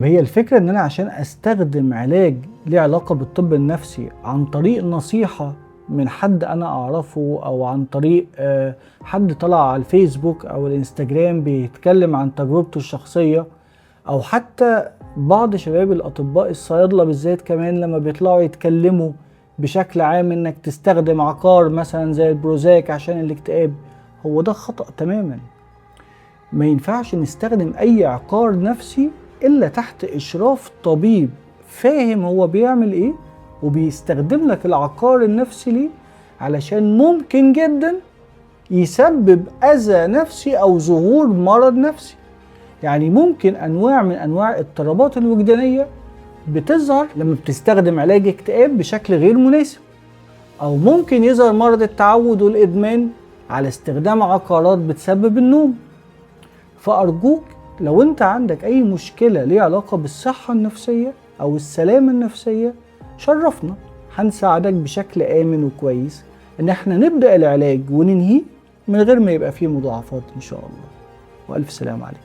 هي الفكرة إن أنا عشان أستخدم علاج ليه علاقة بالطب النفسي عن طريق نصيحة من حد أنا أعرفه، أو عن طريق حد طلع على الفيسبوك أو الإنستجرام بيتكلم عن تجربته الشخصية، أو حتى بعض شباب الأطباء الصيادلة بالذات كمان لما بيطلعوا يتكلموا بشكل عام إنك تستخدم عقار مثلا زي البروزاك عشان الاكتئاب. هو ده خطأ تماما. ما ينفعش نستخدم أي عقار نفسي إلا تحت إشراف طبيب فاهم هو بيعمل إيه، وبيستخدم لك العقار النفسي ليه، علشان ممكن جدا يسبب أذى نفسي أو ظهور مرض نفسي. يعني ممكن أنواع من أنواع الاضطرابات الوجدانية بتظهر لما بتستخدم علاج اكتئاب بشكل غير مناسب، أو ممكن يظهر مرض التعود والإدمان على استخدام عقارات بتسبب النوم. فأرجوك لو انت عندك اي مشكلة ليها علاقة بالصحة النفسية او السلامة النفسية، شرفنا، هنساعدك بشكل آمن وكويس ان احنا نبدأ العلاج وننهيه من غير ما يبقى فيه مضاعفات ان شاء الله. وألف سلام عليكم.